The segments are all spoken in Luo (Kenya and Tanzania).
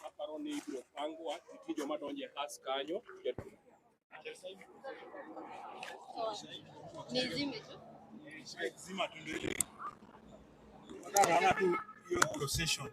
aparo ni ibiro pangwa nitie joma donjo e has kanyo. Nizime tu. Zima tu ndio. Naona tu hiyo procession.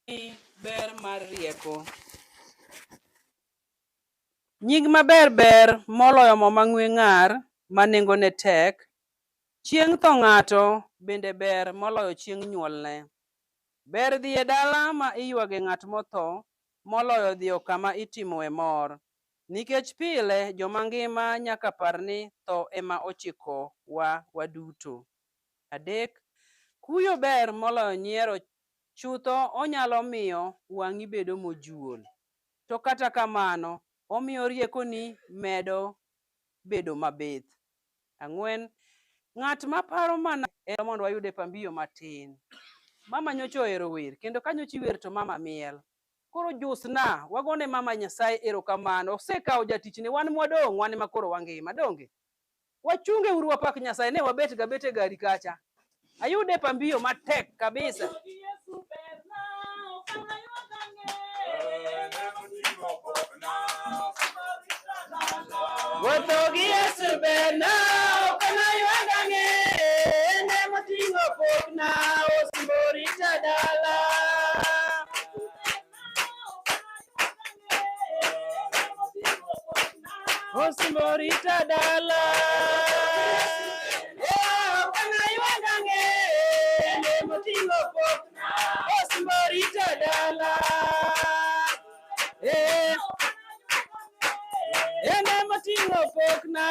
ber mar rieko. Nying maber ber moloyo mo mang'we ng'ar ma nengone tek. Chieng' tho ng'ato bende ber moloyo chieng' nyuolne. Ber dhi e dala ma iywage ng'at motho moloyo dhiyo kama itimoe mor. Nikech pile joma ngima nyaka par ni tho ema ochiko wa waduto. 3. Kuyo ber moloyo nyiero. Chutho onyalo miyo wang'i bedo mojuol. To kata kamano, omiyo riekoni medo bedo mabith. 4. Ng'at ma paro mana en mondo wayude pambiyo matin. Mama nyocha ohero wer, kendo ka nyocha iwer to mama miel. Koro jusna, wagone mama Nyasaye erokamano. Osekawo jatichne, wan mwadong', wan ema koro wangima. Donge? Wachunge uru wapak Nyasaye, ne wabet e gari kacha. Ayude pambiyo matek kabisa. Wuotho gi Yesu bena kana ywagang'e, ene moting'o pokna osimborita dala. Osimborita dala. Kana ywagang'e, ene moting'o pokna osimborita dala. Ene moting'o pokna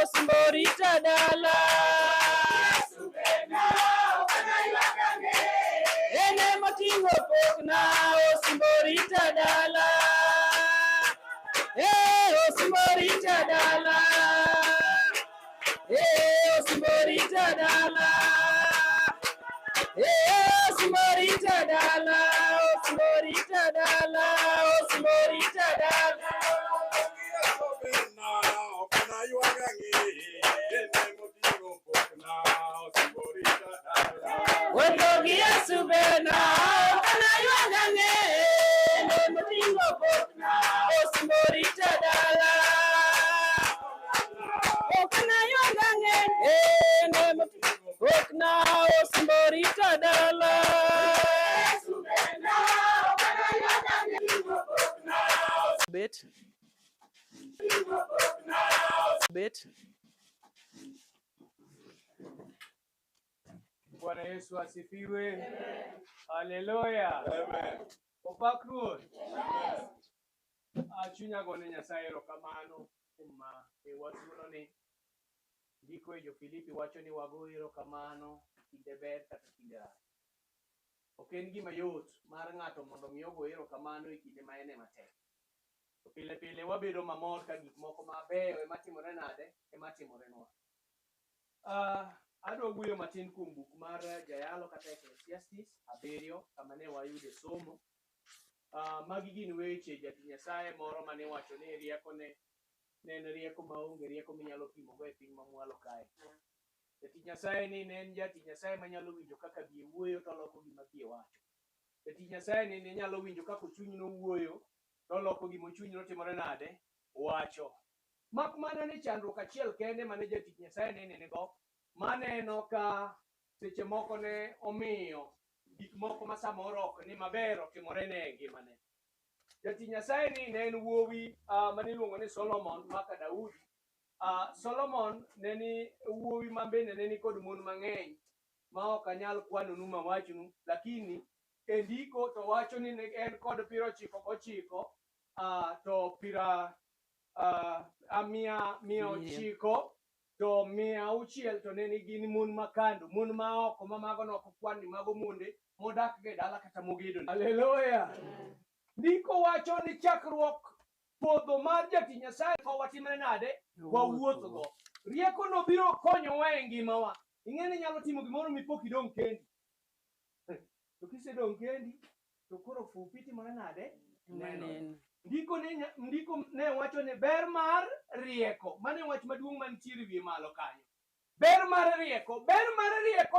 osimborita dala. Ene moting'o pokna osimborita dala. Osimborita dala. Osimborita dala. Osimborita dala. Osimborita dala. Osimborita dala. Wuotho gi Yesu bena kana ywagang'e, ene moting'o pokna osimborita dala. Kana ywagang'e, ene moting'o pokna osimborita dala. Bet. Bwana Yesu asifiwe. Haleluya. Amen. Opak Ruoth. Chunya gone Nyasaye erokamano kuom wasuolo ni. Ndiko e Jo-Filipi wacho ni wago erokamano kinde ber kata kinde rach. Ok en gima yot mar ng'ato mondo mi ogo erokamano e kinde ma en matek. To pile pile wabedo mamor ka gik moko mabeyo ema timore nade, ema timorenwa. Adwa wuoyo matin kuom buk mar Jayalo kata Ecclesiastes 7 kama ne wayude somo. Magi gin weche jatich Nyasaye moro mane wacho ni rieko ne en rieko maonge rieko minyalo pimo go e piny mamwalo kae. Jatich Nyasaye ni ne en jatich Nyasaye manyalo winjo kaka bie wuoyo to loko gima bie wacho. Jatich Nyasaye ni ne nyalo winjo kaka chuny no wuoyo to loko gima chuny no timore nade wacho. Mak mana ni chandruok achiel kende mane jatich Nyasaye ne nene go, maneno ka seche moko ne omiyo gik moko ma samoro ok ni maber otimore ne ngimane. Jatich Nyasaye ni ne en wuowi mane iluongo ni Solomon maka Daudi. Solomon ne ni wuowi ma bende ne ni kod mon mang'eny ma ok anyal kwanonu mawachnu, lakini e ndiko to wacho ni ne en kod 99 to mia 900 to 600 to ne gin mon makando, mon ma oko ma mago no kwan ni mago monde modak ge dala kata mogedo. Haleluya. Ndiko wacho ni chakruok podho mar jatich Nyasaye ko watimre nade wawuotho go. Rieko no biro konyowa e ngimawa. Ing'eni nyalo timo gimoro mipok idong kendi. To kisedong kendi to koro fupi timore nade neno. Ndiko ne wacho ni ber mar rieko, mane wach maduong' mantiere wie malo kanyo. Ber mar rieko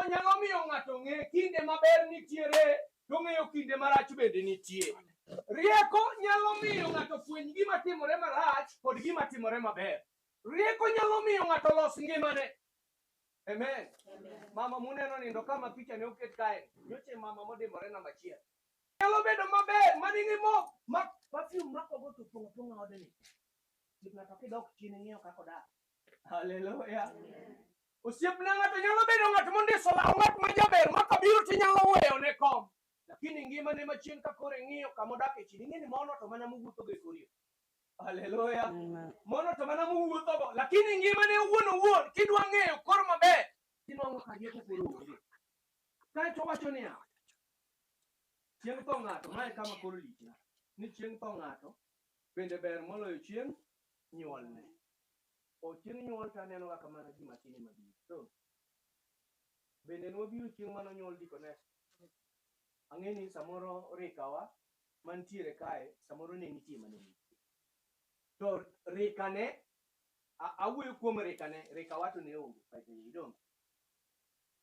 nyalo miyo ng'ato ng'e kinde maber nitiere to ng'eyo kinde marach bende nitie. Rieko nyalo miyo ng'ato fweny gima timore marach kod gima timore maber. Rieko nyalo miyo ng'ato los ngimane. Amen. Mama muneno nindo kama picha ne oket kae. Nyoche mama modimbore namba 1. nyalo bedo maber manigi mo ma perfume makogo to ponga odni. Sipna to kidok chini ng'iyo kako dak. Haleluya. Osiepna ng'ato nyalo bedo ng'at mondiso law ng'at ma jaber ma kabiro tinyalo weyo ne kom. Lakini ngimane machien ka kore ng'iyo kamodak e chini ng'eni mono to mana mowuotho go e koriyo. Haleluya. Mono to mana mowuotho go. Lakini ngimane owuon kidwa ng'eyo kor maber tinwang'o ka rieko koro onge. Kaeto wacho niya, chieng' tho ng'ato mae kama koro lichna ni chieng' tho ng'ato bende ber moloyo chieng' nyuolne. Chieng' nyuol to aneno kaka mana gima tin mabiro. So bende nwabiro chieng' manonyuol Dikones. Ang'e ni samoro rikawa mantiere kae samoro ne nitie mane nitie. To rikane awuoyo kuom rikawa to ne onge idong.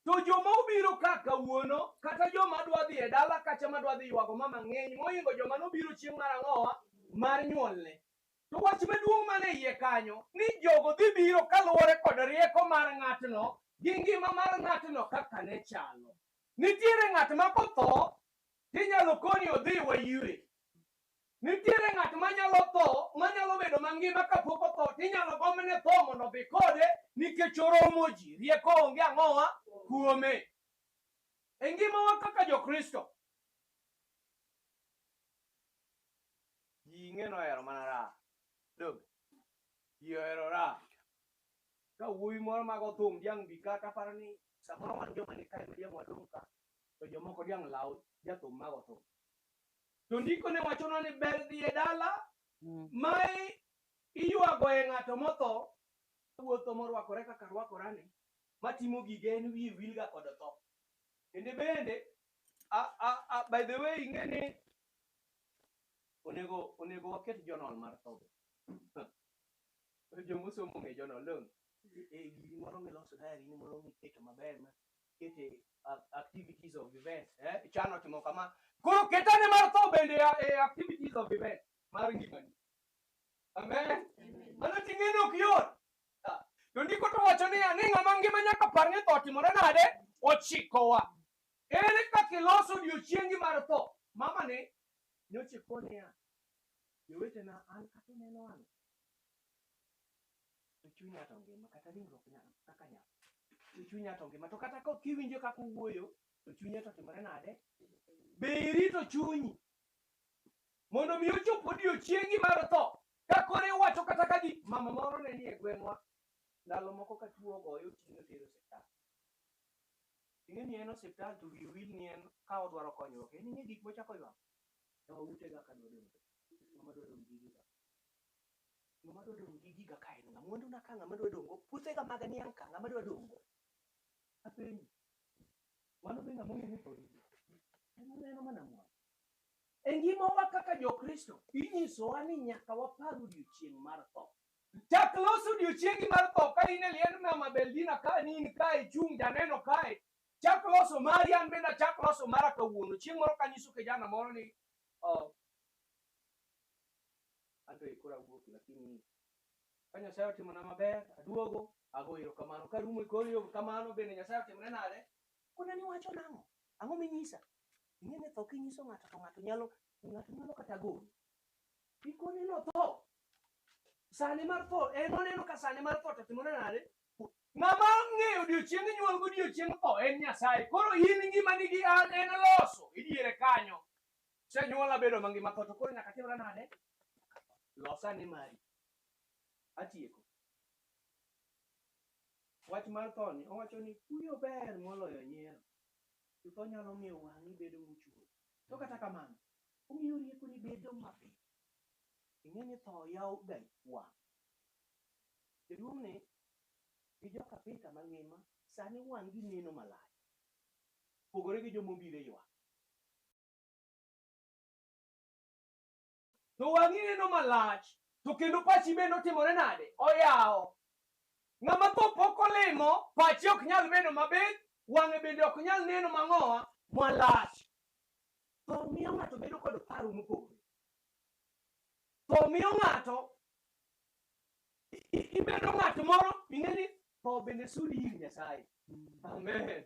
To joma obiro ka kawuono kata joma dwa dhi e dala kacha madwa dhi ywago mama ng'eny moingo joma nobiro chieng' mar ang'owa mar nyuolne. To wach maduong' mane iye kanyo ni jogo dhi biro kaluwore kod rieko mar ng'atno gi ngima mar ng'atno kaka ne chalo. Nitiere ng'at ma kotho tinyalo koni odhi wayire. Nitiere ng'at manyalo tho manyalo bedo mangima kapok otho tinyalo gomne tho mondo dhi kode nikech oromo ji rieko onge ang'owa kuome. E ngimawa kaka jokristo ji ng'eno ohero mana raha. Dog ji ohero raha. Ka wuoyi moro mago thum diang' bi kata paro ni samoro wan joma ni kae diang' wadong' ka to jomoko diang' law jathum mago thum. To ndiko ne wachonwa ni ber dhi e dala ma iywago e ng'ato motho wuotho morwakore kaka rwakorani matimo gige en wiye wilga kod tho. Kende bende by the way ing'eni onego waket jonol mar tho. Jomosomo ng'e jonol long. Gini moro miloso diary ni moro miketo maber ma kete activities of event chano timo kama koro ketane mar tho bende activities of event mar ngimani. Amen. Mano ting'eno ok yot. To ndiko to wacho ni ng'ama ngima nyaka par ni tho timore nade ochikowa. Ere kaka iloso odiochiengi mar tho. Mama ne nyochiko niya jowetena an kata neno an chunya to ngima kata ringruok nyaka kaka nyaka chunya to ngima to kata ka kiwinjo kaka wuoyo to chunya to timore nade. Be irito chunyi mondo mi ochop odiochiengi mar tho ka kore wacho kata ka di mama moro ne ni e gweng'wa ndalo moko ka tuo goyo ting'o tero osiptal. Ing'eni en osiptal to wi wil ni en ka odwaro konyruok en ing'e gik mochako ywak to utega ka dodong ng'ama dodong gi giga ng'ama dodong gi giga ka en ng'amondu na ka ng'ama dodong go puthega mag niang' ka ng'ama dodong go apenji mano be ng'ama ng'e ni to neno mana mwa e ngimawa kaka jokristo inyisowa ni nyaka wapar odiochieng' mar tho. Chak loso odiochiengi mar tho ka in e liend Mama Beldina ka in kae chung' janeno kae chak loso mari an bende chak loso mara kawuono. Chieng' moro kanyiso kijana moro ni anto ikora wuok lakini ka Nyasaye otimona maber aduogo ago erokamano karumo e kor yo kamano bende Nyasaye otimore nade kuna ni wacho nang'o ang'o minyisa. Ing'eni tho kinyiso ng'ato to ng'ato nyalo kata gol ikone no tho sane mar tho en oneno ka sane mar tho to timore nade. Ng'ama ng'eyo odiochieng' nyuol go odiochieng' tho en Nyasaye. Koro in ngima nigi an en loso idiere kanyo senyuola bedo mangima tho to koro nyaka timore nade losane mari. Atieko wach mar tho ni owacho ni kuyo ber moloyo nyiero. Tho nyalo miyo wang'i bedo mochuo to kata kamano omiyo rieko ni bedo maber. Ing'eni tho yaw ga wang' jaduong' ni gi joka pita mangima sani wang' gi neno malach pogore gi jomobiro ywak to wang'i neno malach to kendo pachi bende otimore nade oyawo. Ng'ama tho pok olimo pachi ok nyal bedo maber wang'e bende ok nyal neno mang'owa malach. Tho miyo ng'ato bedo kod paro mopogore. Tho miyo ng'ato ibedo ng'at moro ing'eni tho bende sudi ir Nyasaye. Amen.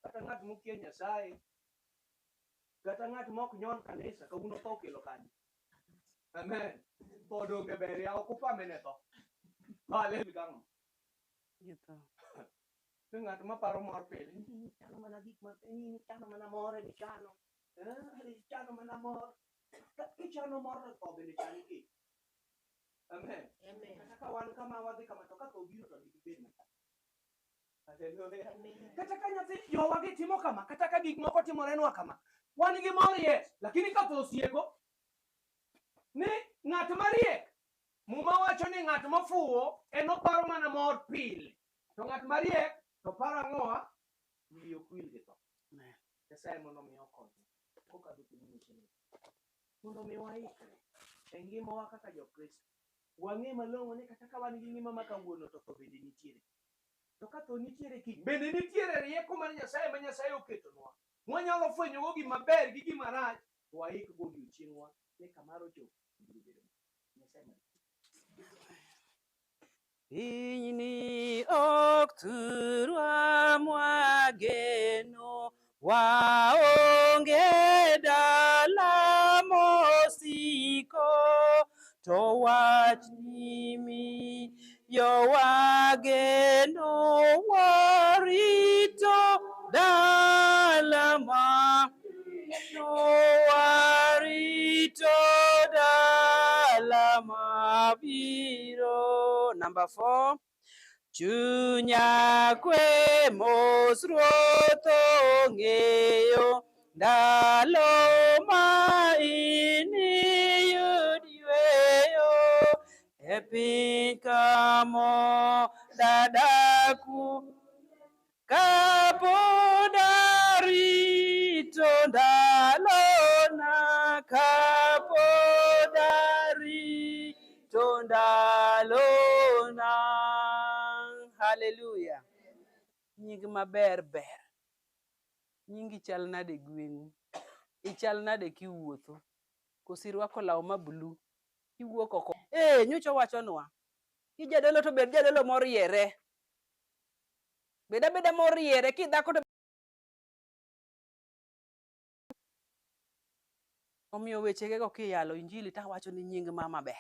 Kata ng'at mokia Nyasaye kata ng'at mok nyon kanisa kawuono tho kelo kanyo. Amen. Podong ke ber ya okupa mene tho. Haleluya. Gitu. Ng'at maparo mor pile. Chano mana gik ma chano mana more di chano. Chano mana mor. Kichano mor to bende chani ki. Amen. Kata ka wan kama wadhi kama to kaka obiro to gibed maka. Haleluya. Kata ka nyathi jowa gitimo kama, kata ka gik moko timorenwa kama. Wan gi mor yes, lakini ka to osieko ni ng'at mariek muma wacho ni ng'at mofuwo en oparo mana mor pile. To ng'at mariek to paro ang'oa wiyo kwil gi to. Nyasaye mondo mi okonyo. Kokadho kuom weche ni. Mondo mi waikre e ngimawa kaka jokristo. Wang'e malong'o ni kata ka wan gi ngima ma kawuono to tho bende nitiere. To ka tho nitiere kiny bende nitiere rieko mar Nyasaye ma Nyasaye oketonwa. Mwanyalo fwenyogo gima ber gi gima rach. Waik go odiochieng'wa ni kamaro chopo. Pinyni ok thurwa mwageno, waonge dala mosiko, to wach nimi yo wageno warito dala ma warito dala mabiro. Number 4. Chunya kwe mos ruoth ong'eyo ndalo ma iniyud yweyo e piny kamo dadaku kapod arito ndalona, kapod arito ndalona. Hallelujah. Nying maber ber. Nyingi chal nade gweng'u? Ichal nade kiwuotho? Kosi rwako law ma blue. Kiwuok oko. Nyocha wachonwa. Kijadolo to bed jadolo moriere. Beda moriere kidhako to omiyo wechegego kiyalo injili ta wacho ni nying mama ber.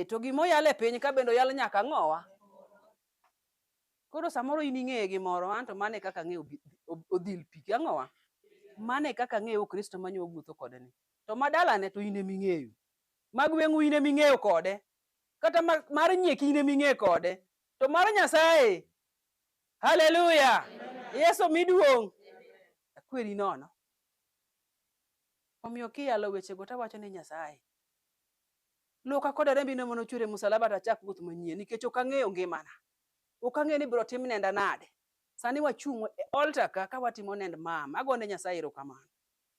To gimoyal e piny ka bendo yal nyaka ng'owa. Koro samoro in ing'eye gimoro anto mane kaka ng'e odhil piki ang'owa. Mane kaka ng'e Kristo manyo wuotho kode ni. To madalane to in eming'eyo. Magweng'u in eming'eyo kode. Kata mar nyieki in eming'eyo kode. To mar Nyasaye. Haleluya. Yesu miduong'. Akweri nono. Omiyo kiyalo wechego ta wacho ni Nyasaye. Luoka kod rembi ne mono chure musalaba ta chak wuoth manyien nikech ok ang'eyo ngimana. Ok ang'eyo ni biro tim nenda nade. Sani wachung' e altar ka watimo nend mama. Agone Nyasaye erokamano.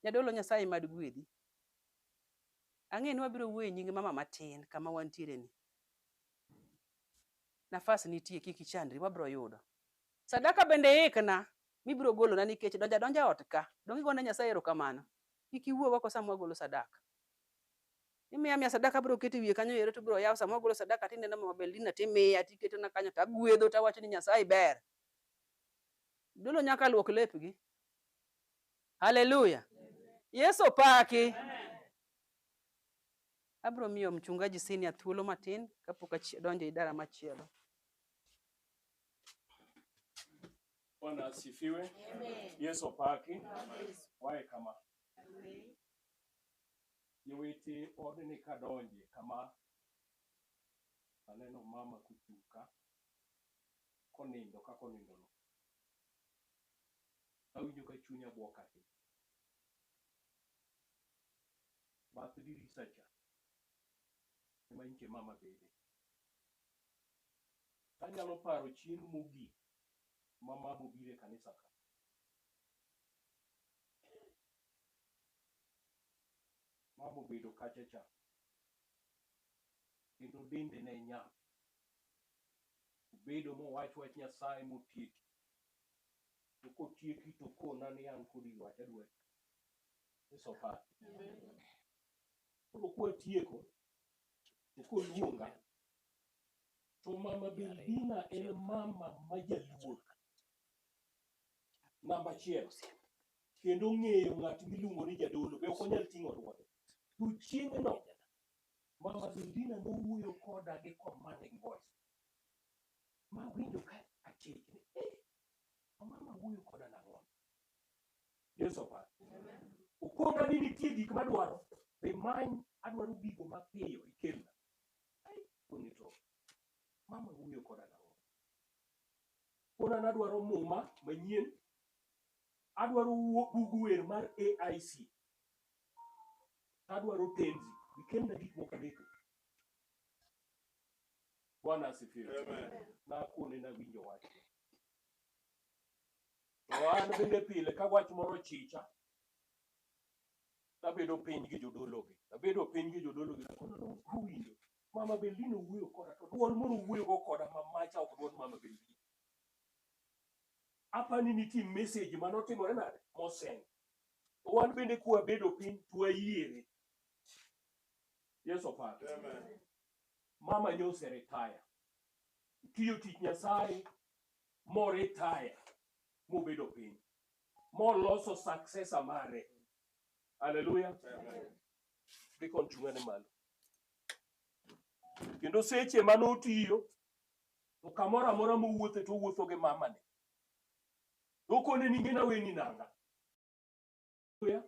Nyadolo Nyasaye mad gwedhi. Ang'e ni wabiro wuoyo nying mama matin kama wantiere ni. Nafas nitie kik ichandri wabiro yudo. Sadaka bende ikna mibiro golona nikech donja ot ka. Dongi gone Nyasaye erokamano. Kik iwuo oko sama wagolo sadaka. Imiya sadaka biro keto wiye kanyo ero to biro yaw sama wagolo sadaka tineno mama Beldina timiya tiketona kanyo to agwedho to awacho ni Nyasaye ber. Dolo nyaka luok lepgi. Haleluya. Yesu paki. Abro miyo mchungaji senior thuolo matin kapok donjo idara machielo. Bwana asifiwe. Yesu paki. Wae kama. Yewete odni kadonje kama aneno mama kuchuka konindo kako nindo no. Awinjo ka chunya bwoka ahinya. Bath dirisa cha ema inche mama bede. Anyalo paro chieng' mogik ma mama obire kanisa ka. Mama obedo kacha cha. Kendo dende ne nyap. Obedo mowach wach Nyasaye motieki. To kotieki to kona ni an kodi wach adwa. Yesu paki. Koro kwatieko to koluonga. To mama Beldina en mama majaluor. Namba 1. kendo ng'eyo ng'at miluongo ni jadolo be ok onyal ting'o dwol. To chieng'no Mama Beldina nowuoyo koda gi commanding voice. Ma winjo ka achich ni mama wuoyo koda nang'o. Yesu pa. Okona ni nitie gik madwaro. Be many adwaro gigo mapiyo ikelna. Kunito. Mama wuoyo koda nang'o. Kona nadwaro muma manyien. Adwaro bug wer mar AIC. Adwaro tenzi. Ikelna gik moko adek. Bwana asifiwe. Na kone na winjo wach. An bende pile ka wach moro chicha. Tabedo piny gi jodologi. Kuwinjo. Mama Beldina wuoyo koda to dwol moro wuoyo go koda mamacha ok dwol Mama Beldina. Apani nitie message manotimore nade moseng. Wan bende kwa bedo piny twayiere. Yesu pa. Amen. Mama nyose retire. Tiyo tich Nyasaye mo retire. Mobedo piny. Moloso successor mare. Hallelujah. Amen. Dikon chungane malo. Kendo seche manotiyo to kamora mora mowuothe to wuotho gi mama ne. Dokone ni ngena weni nanga. Amen.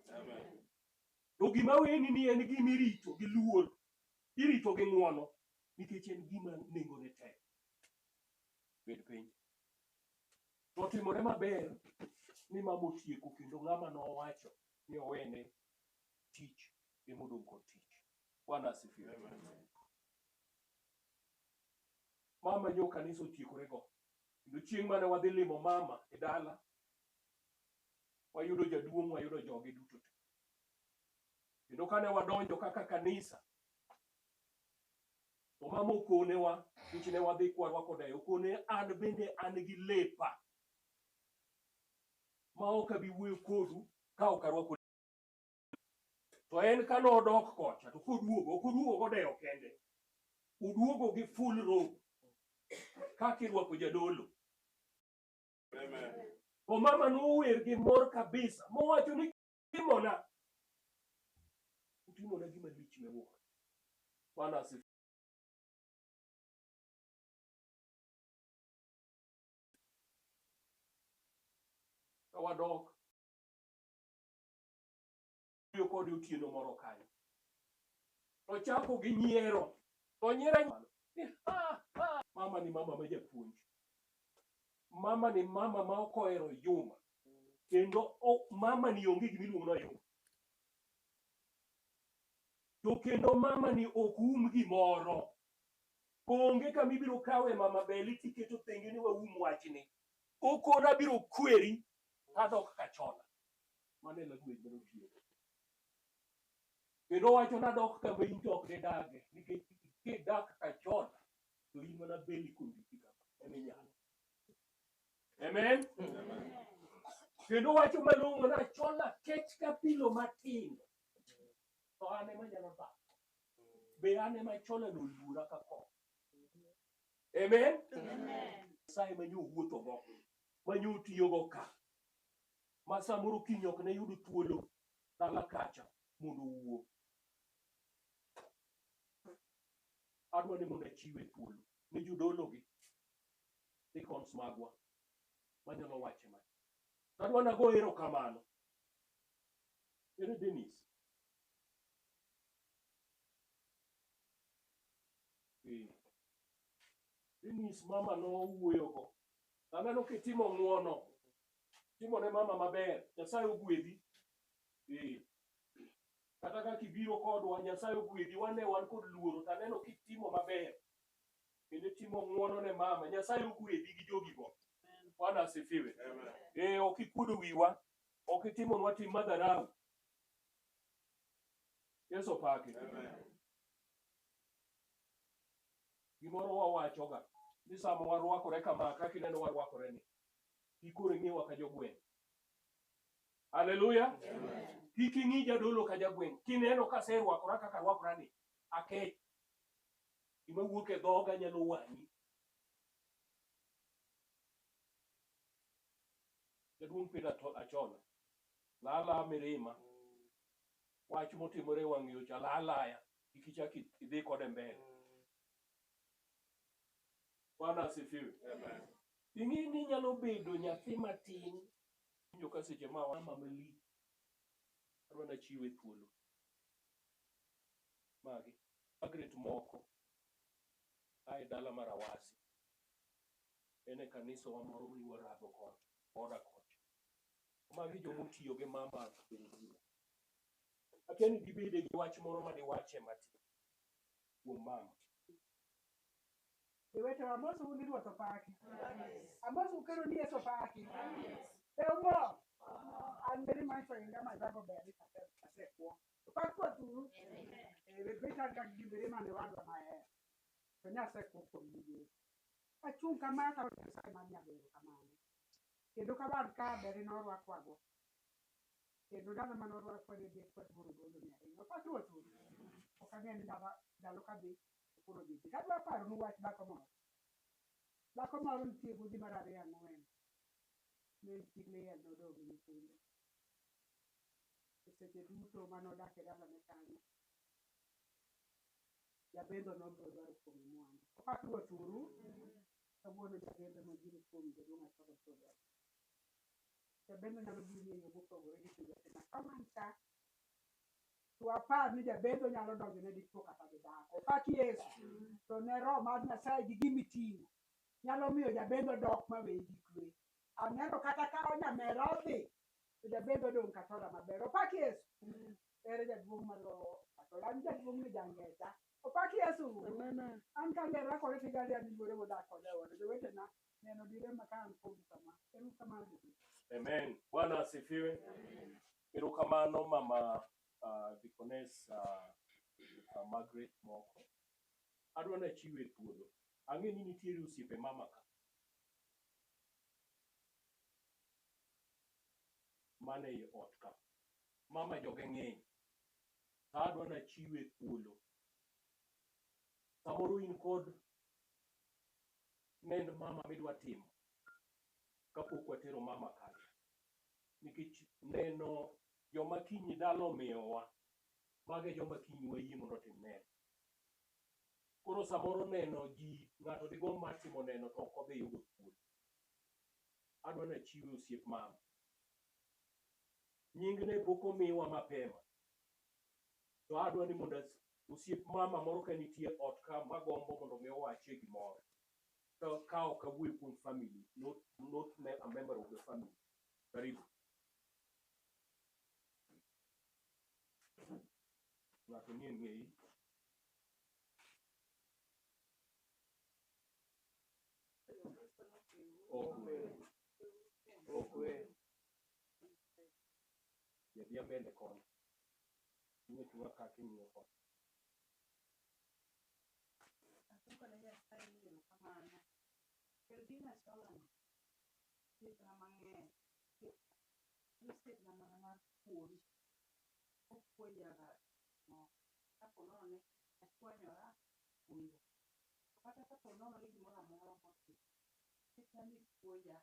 To gima weni ni en gima irito gi luor. Irito gi ng'wono nikech en gima nengo ne tek. Bed piny. To timore maber ni mama otieko kendo ng'ama nowacho ni owene tich emodong' kod tich. Bwana asifiwe. Mama nyo kanisa otiekore go. Kendo chieng' mane wadhi limo mama e dala, wayudo jaduong', wayudo jogi duto te. Kendo kane wadonjo kaka kanisa, to mama okonewa, nikech ne wadhi kwarwako dayo, okone an bende an gi lepa. Ma ok abi wuoyo kodu ka ok arwako. To en kano odok kocha, to koduogo, ok oduogo godeyo kende. Uduogo gi full robe. Kaka irwako jadolo. Amen. To mama nower gi mor kabisa. Mowacho ni timona gima lich mewuok. Bwana asifiwe. Kawadok. Yo kodi otieno moro kanyo. To chako gi nyiero. To nyiero mama ni mama ma japuonj. Mama ni mama ma okoero yuma. Kendo mama ni onge gima iluongo ni yuma. To kendo mama ni ok gimoro. Onge kama ibiro kawe Mama Beli tiketo thenge ni waum wachni. Okona biro kweri adok kachona. Mane la gwech biro tiyo. Kendo wacho nadok kama in to ok ne dage. Nikech kidak kachona to in mana Beli kondiki kama. Eminyalo. Amen. Amen. Kendo wacho malong'o na chola kech ka pilo matindo. To ane manyalo dak. Be ane machola no lura ka ko. Amen. Amen. Sai manyo wuotho go. Manyo tiyo go ka. Masa moro kinyok ne yudo thuolo dala kacha mondo wuo. Adwa ni mondo achiwe thuolo ne jodolo gi. Dikons magwa. Manyalo wache ma. Adwa na go erokamano. Ere Dennis. Dennis mama no wuoyo go. Aneno kitimo ng'wono. Timo ne mama maber. Nyasaye ogwedhi. Kata ka kibiro kodwa Nyasaye ogwedhi wane wan kod luoro. Taneno kitimo maber. Kendo timo ng'wono ne mama. Nyasaye ogwedhi gi jogi go. Bwana asifiwe. Ok ikuodo wiwa. Ok itimo nwa tim madharau. Yesu pake. Gimoro wawacho ga. Ni sama warwakore kama kaka ineno warwakore ni. Ikore ng'ewa ka jogweng'. Haleluya. Kik ing'i jadolo ka jagweng'. Kineno ka serwakora kaka rwakora ni. Akech. Gima wuok e dhoga nyalo wang'i. Jaduong' Peter achona. lala mirima wach motimore wang' yo cha lalaya ikichaki idhi kode mbele. Bwana asifiwe. Ing'i ni nyalo bedo nyathi matin winjo ka seche ma mama mali adwana chiwe thuolo magi Margaret moko ae dala mar Awasi ene kanisa wa moro miluongo Radho Koch oda koch magi jomotiyo gi mama akia ni dibede gi wach moro ma diwache matin kuom mama. Iwete amosu undi ruoto paki. Amosu kero ni eso paki. Eumo. I'm very much for India, my Bible baby. I said, "What tu?" Better can give him an award on my head. When I said, "Coco, you." I chunk a matter of the same man. You look about car, very no work. You do not man work for the big foot who go to me. What was it? Okay, the look at the that's why I don't watch back on. Back on my own tea with the Mararia and when. Basically, I don't know anything. It's a good to man or that mechanic. Yabendo no brother for me one. What was to rule? The one that I the Magiri for me, the room I saw so that. The Bendo never give me a book already to get in a common sack. To a part with a bed on your dog, you need to talk about the dark. Or 5 years. So, Nero, Madna side, you give me tea. Yellow me, your bed dog, my baby. I never cut a cow on your mercy. With a bed on Catola, my bed. Or 5 years. There is a woman or I'm just woman young. Or 5 years. I'm kind of record figure that you would have for the written. Then I'll be them a can for some. Amen. Bwana asifiwe. Irukamano mama Deaconess Margaret moko adwana chiwe thuolo ang'e ni nitiere osiepe mama ka mane i ot ka mama joge ng'eny adwana chiwe thuolo samoro in kod nend mama midwa timo kapok watero mama kae nikech neno joma kinyi dalo miyowa mage joma kinyi wayie mondo tim neno. Koro samoro neno ji ng'ato digo matimo neno to ok odhi yudo thuolo. Adwana chiwe osiep mama. Nyingne pok omiwa mapema. To adwani mondo osiep mama moro ka nitie ot ka magombo mondo mi owache gimoro. To ka ok awuoyo kuom family, not a member of the family. Karibu. Ng'ato nie ng'eyi. Okay. Ya bende kon. Ni tuwa kaki ni kon. Atuko na ya sai ni kama na. Perdina sola. Sita mange. Sita na mama puri. Okuya ga. No. Hapo none akwanyora kuyo. Kata hapo none ni mwana mwana mmoja. Sita ni kuya.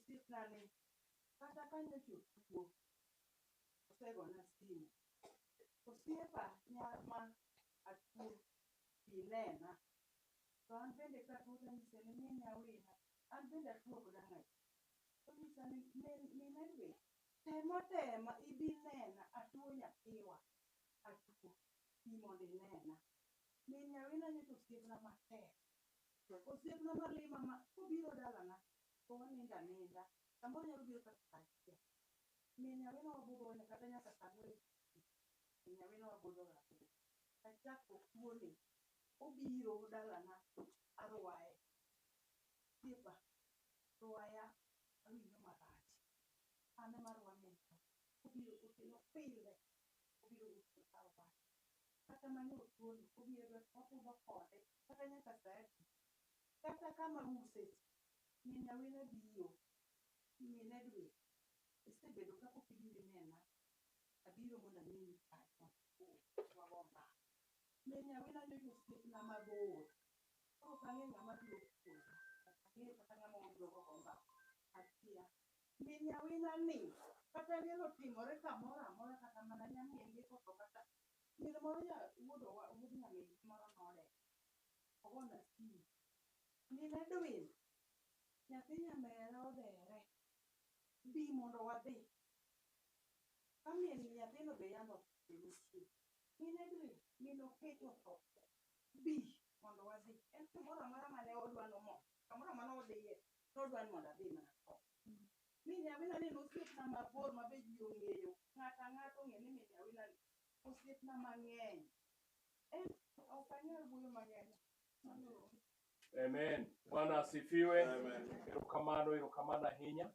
Sita ni kata kanya chuo. Osego na simu. Osiepa nyama atu pinena. To an bende ka tuta misele ni nyawina. An bende atuo kudanga. To misele ni nedwe. Tema ibinena atuo nyakiwa. Atuo imondi nena. Ni nyawina ni osiepna matek. Osiepna malima ma obiro dalana. To waninda. Sambo nyalo biro kata. Ni nyawina wabudo ne kata nyaka sabwe. Ni nyawina wabudo gato. Achako kuone. Obiro dalana arwaye. Sipa. Rwaya awinjo marach. Ane marwane. Obiro kutino pile. Obiro kutino arwaye. Kata manyo tuoni. Obiro wabudo kode. Kata nyaka sati. Kata kama uses. Ni nyawina biro. Ni nedwe. Isebedo kako kibiri nena. Abiro mona nini kato. Wawomba. Ni nyawina nyo osiepna mabor. Koro kange ng'ama biro kuoza. Kange kata ng'ama obiro wawomba. Atia. Ni nyawina ni. kata liel otimore kamoro amora kata mana nyamin gi koko kata nyiri moro wuod nyamin moro node ogona simu ni Edwin nyathi nyamera odere bi mondo wadhi kamien nyathino be yamo ni Edwin min oketo tho bi mondo wadhi en kamoro amora mane odwa nomo kamoro amora odhiye nodwa ni mondo adhi mana tho mi nyawina ni osiepna mabor ma be ji ong'eyo ng'ato ang'ato ong'e ni min nyawina ni osiepna mang'eny ok anyal wuoyo mang'eny. Amen. Bwana asifiwe. Erokamano ahinya.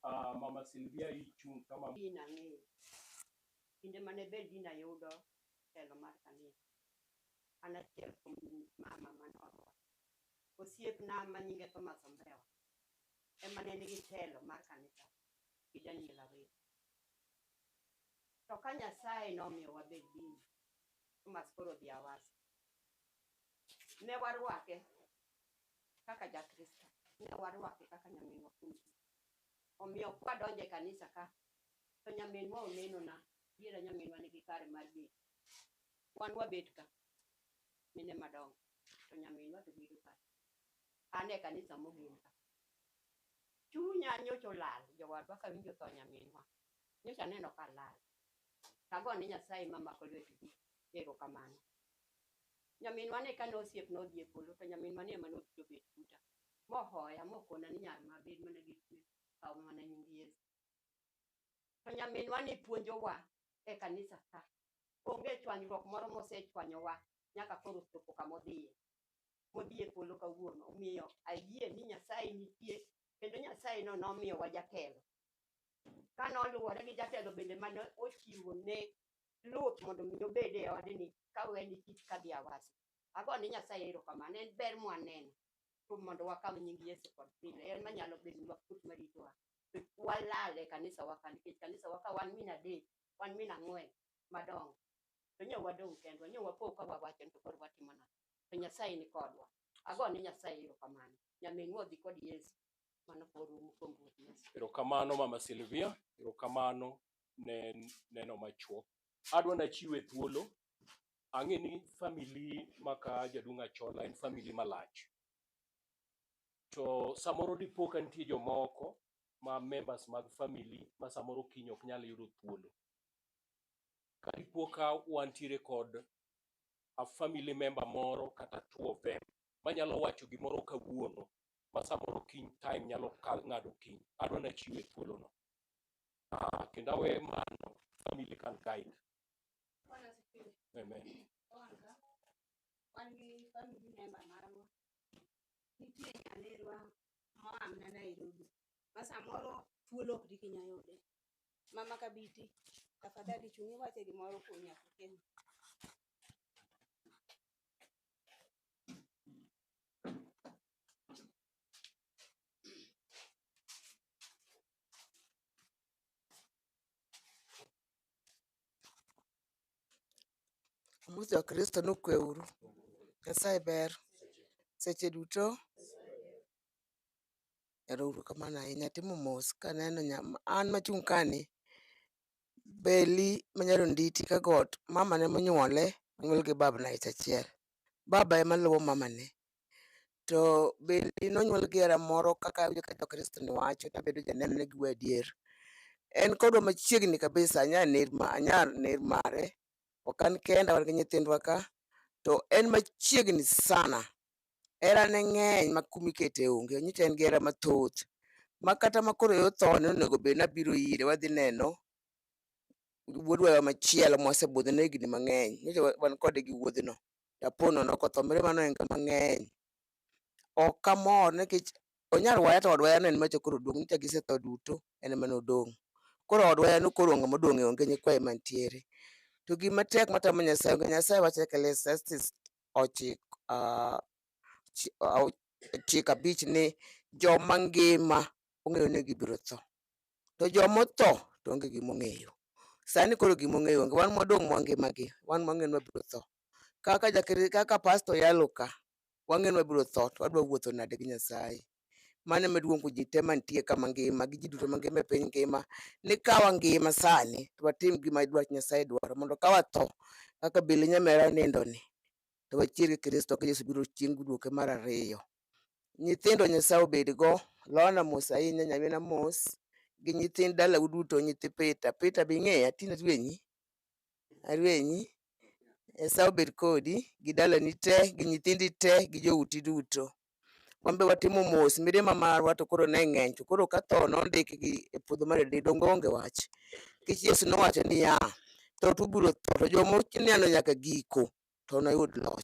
Mama Silvia ichung' kama Dina ng'eyo kinde mane bed Dina yudo telo mar kanisa an achiel kuom mama manorwa osiepna ma nyinge Thomas Ombewa ema ne nigi telo mar kanisa gi Daniel Awero to ka Nyasaye nomiyo wabed Dina Thomas koro dhi Awasi ne warwake kaka jakristo ne warwake kaka nyaminwa Kumsi omiyo kwadonje kanisa ka to nyaminwa onenona diera nyaminwa nigi kare mar bet wan wabet ka mine madongo to nyaminwa to bedo ka ane kanisa mogin ka chunya nyocha lal jowadwa ka winjo tho nyaminwa nyocha neno ka lal tago ni Nyasaye mamako lwetgi erokamano nyaminwa ne kane osiep nodhi e polo to nyaminwa ne mane obiro bet buta mohoya mokona ni nyar mabed mana gi kwe kaw mana nying Yesu to nyaminwa ne puonjowa e kanisa ka onge chwanyruok moro mosechwanyowa nyaka koro chopo kamodhiye modhiye polo kawuono omiyo ayie ni Nyasaye nitie kendo Nyasaye no nomiyowa jatelo kane oluwore gi jatelo bende mane ochiwo ne Luth mondo mi obed e odni kaweni kit kadhi Awasi ago ni Nyasaye erokamano en ber mwaneno kuom mondo wakaw nying Yesu kod pile en manyalo bedo wakut maritowa walale kanisa waka nikech kanisa waka wan mina adek wan mina ang'wen madongo to nyo wadong kendwa nyo wapo ka wawacho to koro watimo nang'o to Nyasaye ni kodwa ago ni Nyasaye erokamano nyaminwa odhi kod Yesu mano porumo kuom Ruoth Yesu. Erokamano Mama Silvia, erokamano ne neno machuok. Adwa nachiwe thuolo ang'e ni family maka Jaduong' Achola en family malach. To samoro dipo ka nitie jomoko ma members mag family ma samoro kiny ok nyal yudo thuolo. Ka dipo ka wantiere kod a family member moro kata two of them manyalo wacho gimoro kawuono ma samoro kiny time nyalo ng'ado kiny. Adwa nachiwe thuolo no. Kendo awe mano family can guide. Amen. Wan gi family member marwa nitie nyanerwa moamna Nairobi ma samoro thuolo ok diki nyayude. Mama Kabiti tafadhali chungi wache gimoro kuom nyathi kendo. Mucho Kristo nokweuru. Nyasaye ber seche duto. Erouru kamano ahinya timo mos kaneno an machung' kani Beli manyalo nditi ka got mama ne monyuole onyuol gi babna ich achiel. Baba ema luwo mama ne. To Beli nonyuol gi hera moro kaka Kristo ni wacho tabedo janeno ne giwe adier. En kodwa machiegni kabisa anya ner mare. Okan kenda wan gi nyithindwa ka to en machiegni sana. Era ne ng'eny ma kumikete onge nyicha en gi hera mathoth makata makoro yothone onego bed nabiro ire wadhi neno wuodwa machielo mwasebudho ne higni mang'eny nyicha wan kode gi wuodhno Dapono nokothomre mano en kama ng'eny ok kamor nikech onyar waya to odwaya en macha koro dong' nyicha gisetho duto en ema nodong'. Koro odwaya no koro ng'ama odong' e onge nyikwaye mantiere. To gima tek matamo Nyasaye wacho e Ecclesiastes 9:5 ni joma ngima ong'eyo ni gibiro tho. To joma tho to onge gimong'eyo. Sani koro gimong'eyo onge wan modong' mwangima gi wan mwang'eyo ni wabiro tho. Kaka pastor yalo ka wang'eyo ni wabiro tho to wadwa wuotho nade gi Nyasaye. mano maduong' ko ji te mantie kama ngima gi ji duto mangima e piny ngima ni kawa ngima sani to watim gima dwach Nyasaye dwaro mondo ka watho kaka Bili nyamera nindo ni to wachier gi Kristo ka Yesu biro chieng' duoke mar ariyo. Nyithindo Nyasaye obed go, Lona mos ahinya, nyamina mos gi nyithind dalau duto, nyithi Peter be ing'eya Tina Arwenyi. Nyasaye obed kodi gi dalani te gi nyithindi te gi jouti duto. Wambe watimo mos mirima marwa to koro ne ng'eny to koro ka tho nondik gi e puodho mar adek donge onge wach. Kich Yesu nowacho niya, tho to ubiro tho to joma oneno nyaka giko to noyud loch.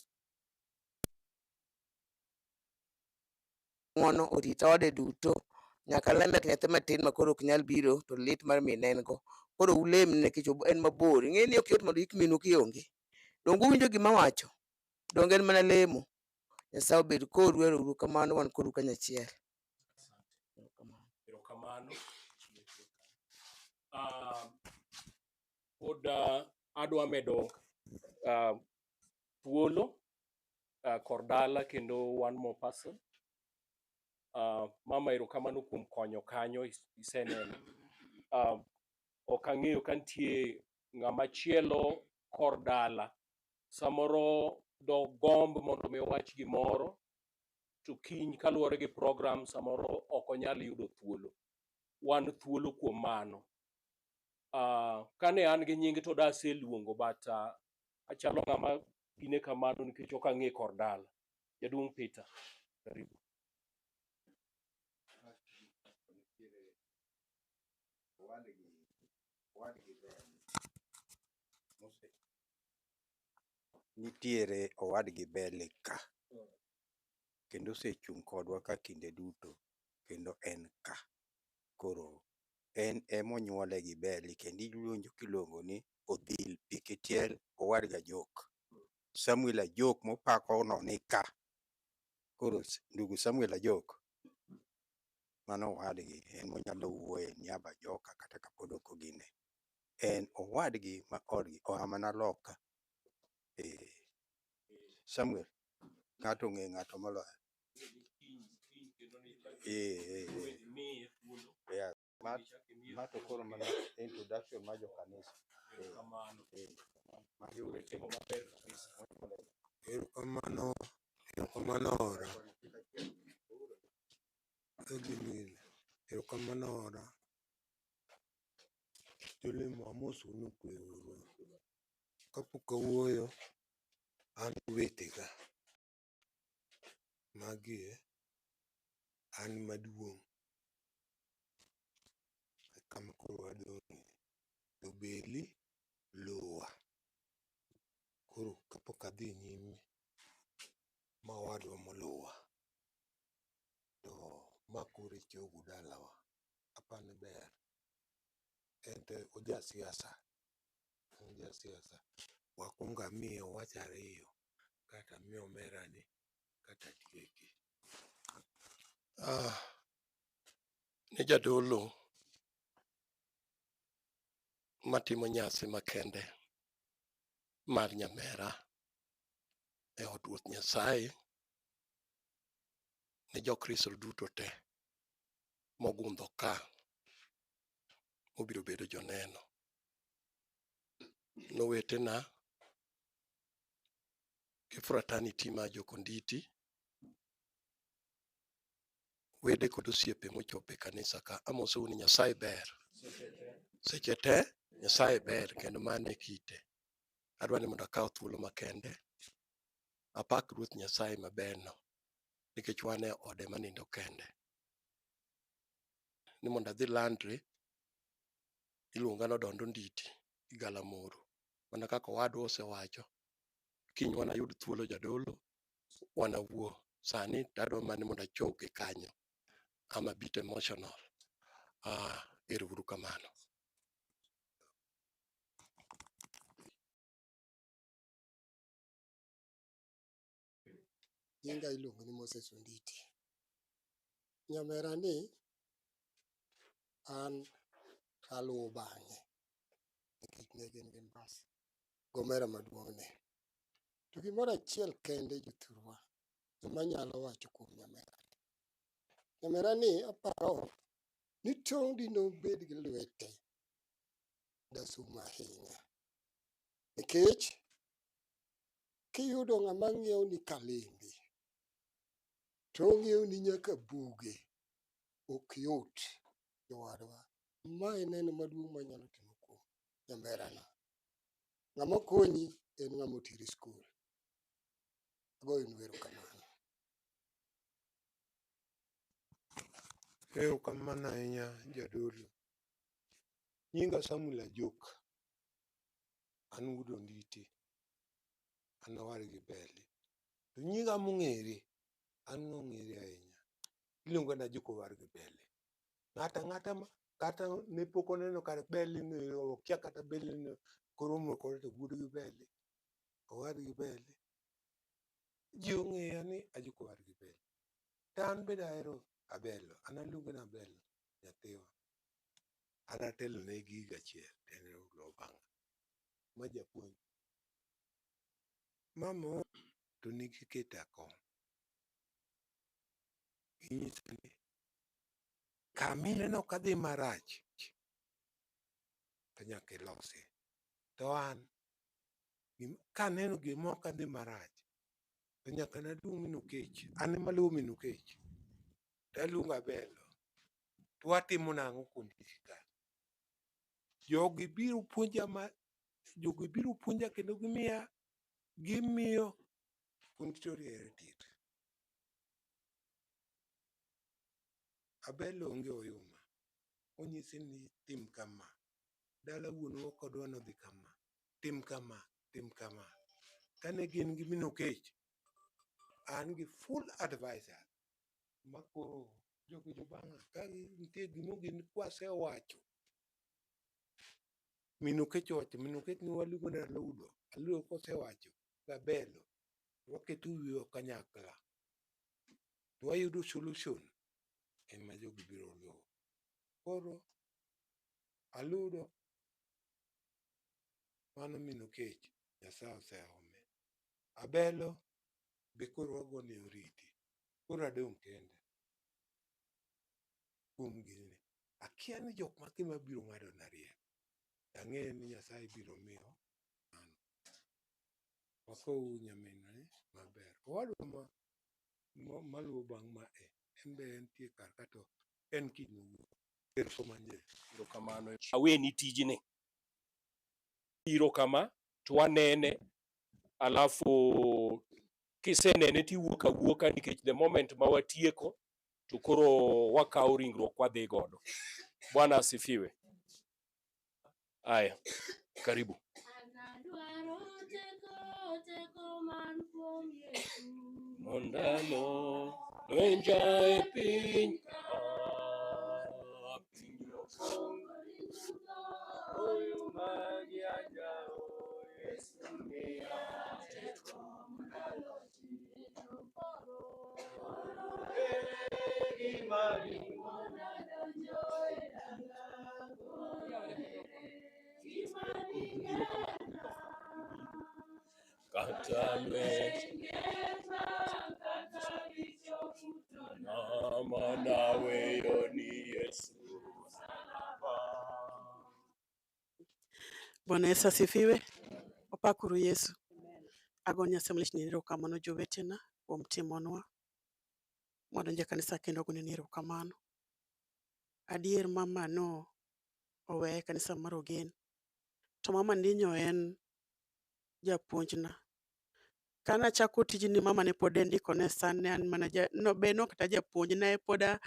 Ng'uono orit ode duto nyaka Lamek nyathi matin ma koro ok nyal biro to lit mar min en go. Koro ulem nikech en mabor. Ing'e ni ok yot mondo ik minu kionge. Donge uwinjo gima wacho? Donge en mana lemo? Nyasaye obed kodu, ero kamano, wan kodu kanyachiel. Erokamano. Pod adwa medo thuolo kor dala kendo one more person. Mama erokamano kuom konyo kanyo iseneno. Ok ang'eyo ka nitie ng'ama chielo kor dala samoro do gomb mondo mi wach gimoro to kiny kaluwore gi program samoro ok onyal yudo thuolo. Wan thuolo kuom mano. Kane an gi nying to dase luongo but achalo ng'ama ine kamano nikech ok ang'e kor dala. Jaduong' Peter, karibu. Nitiere owadgi Beli ka kendo osechung' kodwa ka kinde duto kendo en ka. Koro en emonyuole gi Beli kendo iluonjo kiluongo ni Odhil Pikitiel owadgi Ajok. Samuel Ajok mopako no ni ka. Koro ndugu Samuel Ajok mano owadgi en monyalo wuoye niaba Joka kata kapod ok ogine. En owadgi ma odgi oa mana loka. Samuel, ng'ato ng'e ng'ato moloyo. Ma to koro mana introduction ma jokanisa. Erokamano ora. Erokamano ora. Jolemo amosonu kwe uru. Kapok awuoyo an wetega magi an maduong' kama koro wadong'e to Beli lowa. Koro kapok adhi nyime ma wadwa moluwa to ma koro e chogu dalawa apani ber. Ente oja siasa wakuongo amiye wach ariyo kata amiye omerani kata tieki. Ne jadolo matimo nyasi makende mar nyamera e od ruoth Nyasaye ne jokristo duto te mogundho ka mobiro bedo joneno. Nowetena gi fraternity ma jokonditi wede kod osiepe mochope kanisa ka amosou ni Nyasaye ber. Seche te Nyasaye ber kendo mane kite. Adwani mondo akaw thuolo makende apak ruoth Nyasaye maberno nikech wan e ode manindo kende. Ni mondo adhi landri iluonga nodondo nditi gi Galamoro. Mana kaka owadwa osewacho kiny wanayud thuolo jadolo wanawuo. Sani tadwa mana mondo achoke kanyo. I'm a bit emotional. Ero kamano. Nyinga iluongo ni Moses Onditi. Nyamera ni an aluwo bang'e nikech ne gin gi mbas gomera maduong' ne. To gimoro achiel kende jothurwa manyalo wacho kuom nyamera. Nyamera ni aparo ni tong' dino bed gi lwete dasuma ahinya. Nikech kiyudo ng'ama ng'iewo ni kalembe, to ong'iewo ni nyaka buge, ok yot jowadwa. Ma en neno maduong' manyalo timo kuom nyamberano. Ng'ama konyi en ng'ama otiri skul. Agoyonu erokamano. Erokamano ahinya jadolo. Nyinga Samuel Ajok. An wuod Onditi. An awar gi Beli. To nyinga mong'ere, an ng'ong'ere ahinya. Iluonga na Ajok owar gi Beli. Ng'ata ma kata ne pok oneno kar Beli no, okia kata Beli no koromo kore to wuod gi Beli. Owar gi Beli. Ji ong'eya ni Ajok owar gi Beli. To an bende ahero Abelo. An aluonge ni Abelo, nyathiwa. An atelo ne giga achiel, en Lobanga, ma japuonj. Mama to nigi keta kom. Inyisa ni kamineno kadhi marach, to nyaka ilosi. To an, kaneno gimoro kadhi marach, to nyaka naluong Minu Kech. An ema aluongo Minu Kech. To aluongo Abelo. To watimo nang'o kuom tich ka? Jogi biro puonja kendo gimiyo puonjtori tir. Abelo onge oyuma. Onyisi ni tim kama. Dala wuonwa kodwa nodhi kama. Tim kama, tim kama. Kane gin gi Minu Kech, an gi full advisor. Makoro jogi jobang'a ka nitie gimogin kwasewacho. Minu Kech owacho, Minu Kech ni waluongo ni Aludo. Aludo kosewacho, Abelo, waketo wiwa kanyakla. To wayudo solution ema jogi biro luwo. Koro Aludo, mano Minu Kech, Nyasaye oseome. Abelo, be koro wagone oriti. Koro adong' kende. Kuom gini. Akia ni jok maki mabiro ng'adona rieko. Ang'eyo ni Nyasaye biro miyo mano. Wakow nyaminwa maber. Owadwa maluwo bang' mae, en be entie kar kato en kidnowuok. Erokamano. Aweni tijni. Biro kama to wanene, alafu kisenene tiwuok awuoka nikech the moment ma watieko to koro wakawo ringruok wadhi godo. Bwana asifiwe. Aya, karibu. Mondalo wenja e piny oyuma gi anjao Yesu miya teko mondalo Bwana Yesu asifiwe. Opakuru Yesu. Ago Nyasaye ni erokamano jowetena kuom timonwa. Mwadonjo e kanisa kendo ago ni erokamano. Adier mama no owe kanisa mar Ogen. To mama ndinyo en japuonjna. Kana chako tijni mama ne pod ndiko ne san ne an mana no be no kata japuonj ne poda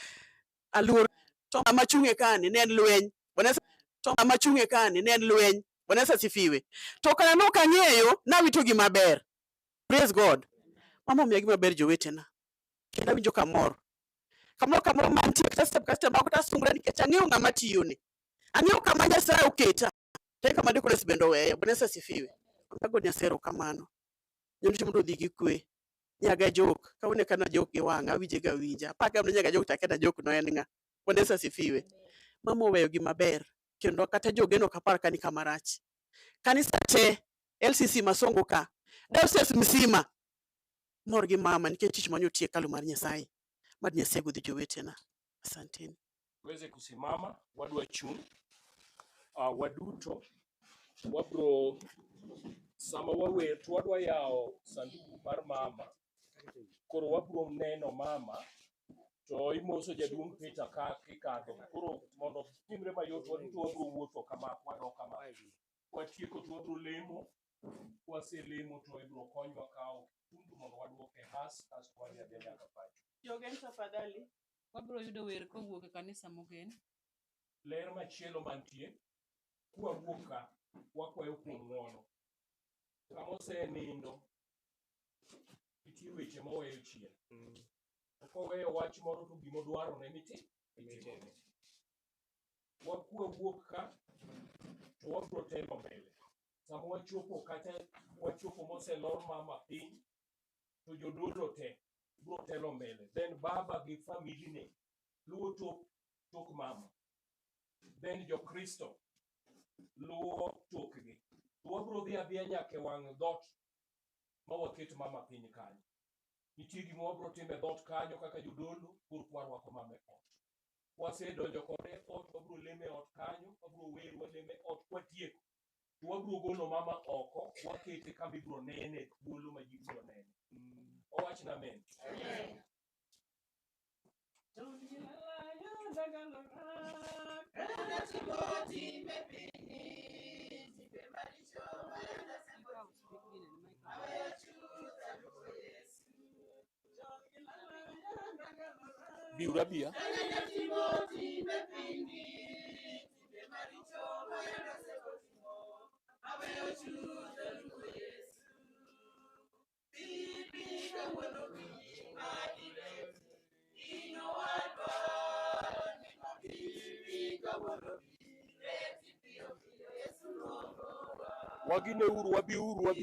aluor to mama chunge kani ne en lweny. To mama chunge kani ne en lweny. Bwana Yesu asifiwe. To kana no kang'eyo na wito gima ber. Praise God. Mama omiya gima ber jowetena. Kendo awinjo kamor. Kamoro mantie kata step ma kata sungre nikech ang'eyo ng'ama tiyo ni. Ang'eyo kama Nyasaye oketa. Te kama ndiko les bendo weyo. Bwana Yesu asifiwe. Ago Nyasaye erokamano. Nyamti mondo dhi gi kwe. Nyaga jok. Kaune kana jok gi wanga winje ga winja. Paka mno nyaga jok takeda jok no en nga. Bwana Yesu asifiwe. Mama oweyo gima ber. Kendo kata jogeno kapar kani kamarach. Kanisa te LCC Masongo ka. Diocese msima. Mor gi mama nikech tich manyo tie kalu mar Nyasaye. Mad Nyasaye gwedh jowetena. Asanteni. Tuweze kusimama, wadwa chung'. Waduto wabro sama wawer to wadwa yao sanduku mar mama. Koro wabro neno mama to imoso jaduong' Peter ka kikadho. Koro mondo timre mayot waduto wabro wuotho kama wadok kama. Watieko to wabro lemo. Waselemo to ibro konywa kawo kitundu mondo waduoke has kasto wadhi adhiya nyaka pacho. Jogen tafadhali. Wabro yudo wer kowuok e kanisa mogen. Ler machielo mantie kwawuok ka wakwayo kuom ng'wono. Kama osenindo nitie weche moweyo chien. Koweyo wach moro to gimo dwarone mitime. Wakwawuok ka to wabro telo mbele. Sama wachopo kata wachopo moselor mama piny to jodolo te bro telo mbele. Then baba gi family ne luwo tok mama. Then jokristo luwo tokgi. To wabro dhi adhiya nyaka wang' dhot ma waket mama piny kanyo. Nitie gima wabro timo e dhot kanyo kaka jodolo kur warwako mama e ot. Wasedonjo kode ot, wabro leme ot kanyo, wabro wer waleme ot kwatieko. To wabro golo mama oko, wakete kama ibro nene thuolo ma ji bro nene. Owachna amen. Amen. Biura bia. Wagine uru, wabiuru.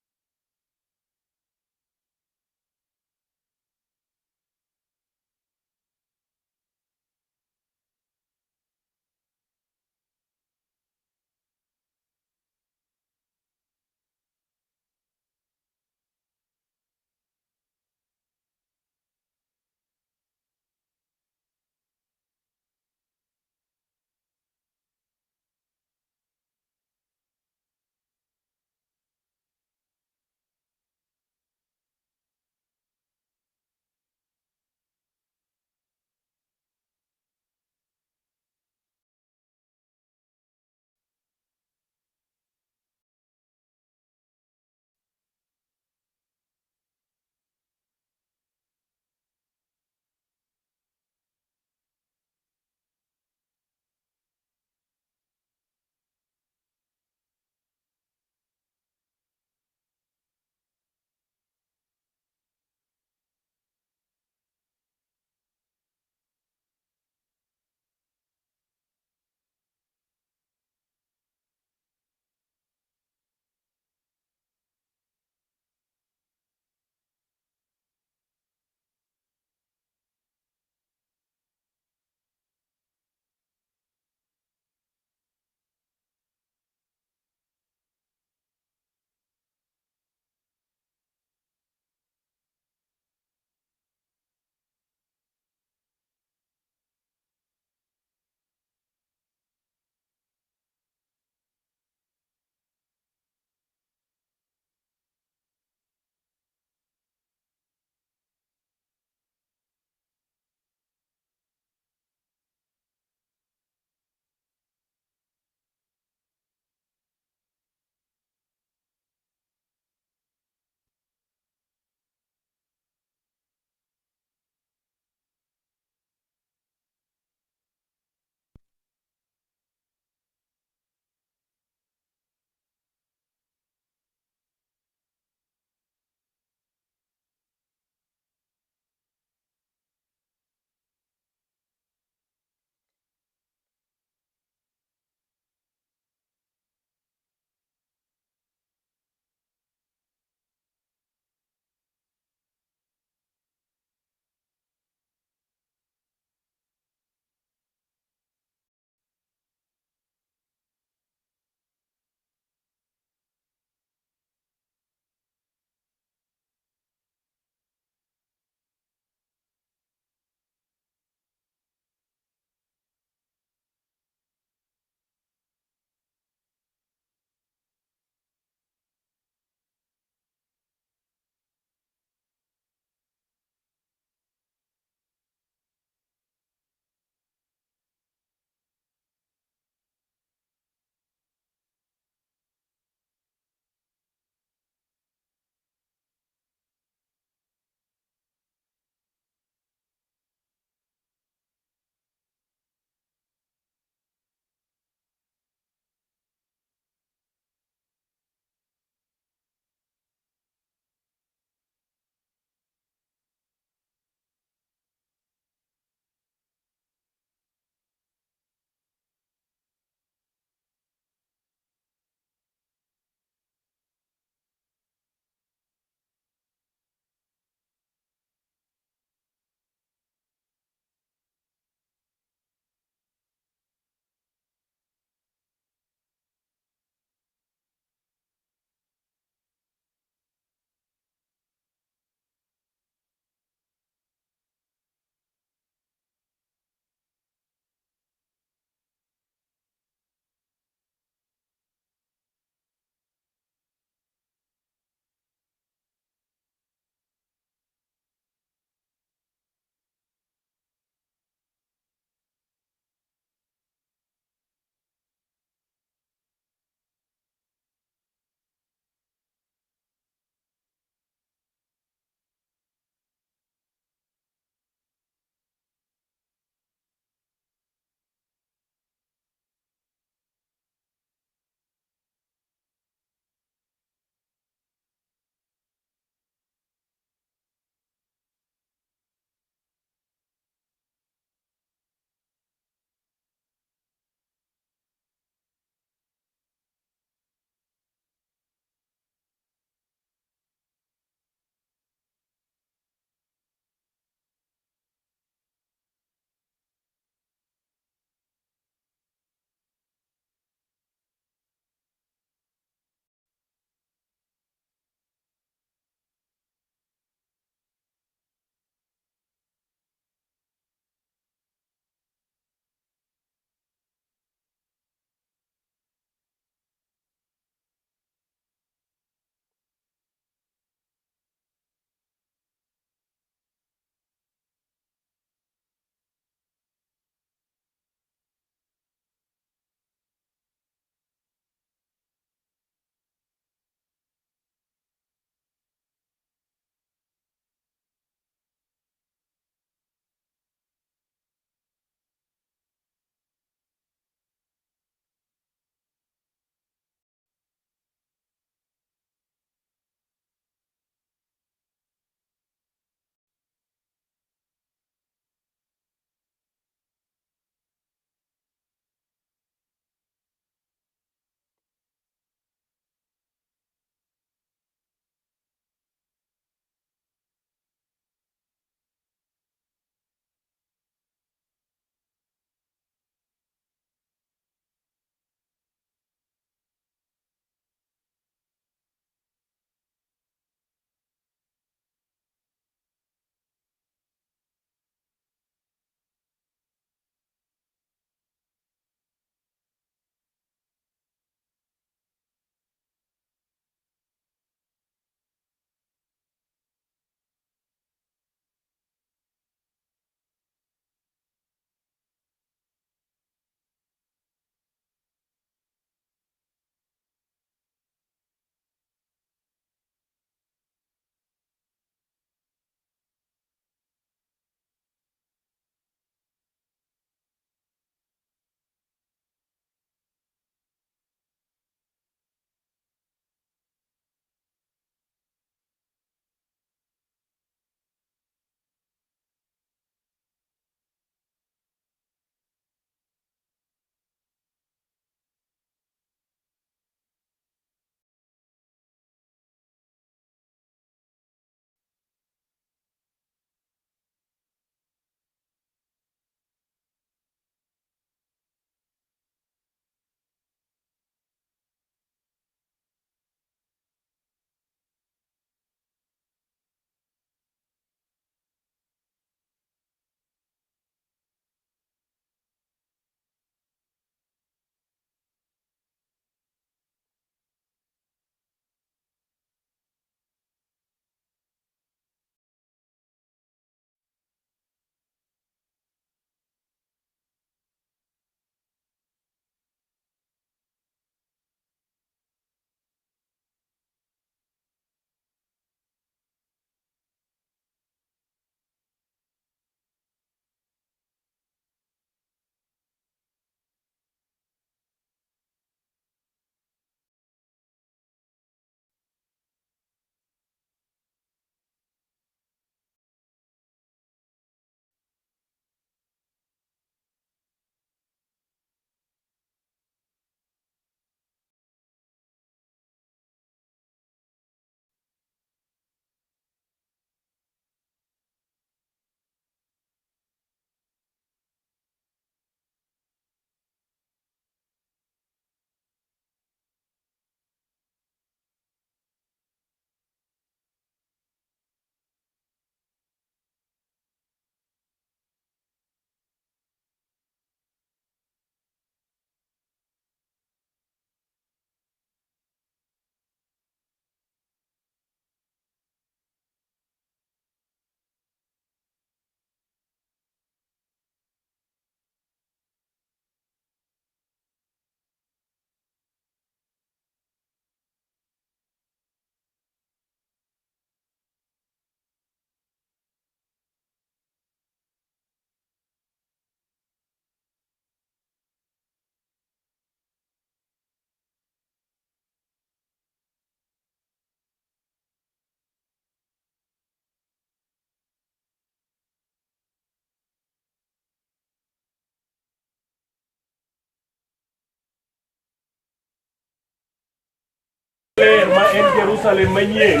ler ma en Jerusalem manyien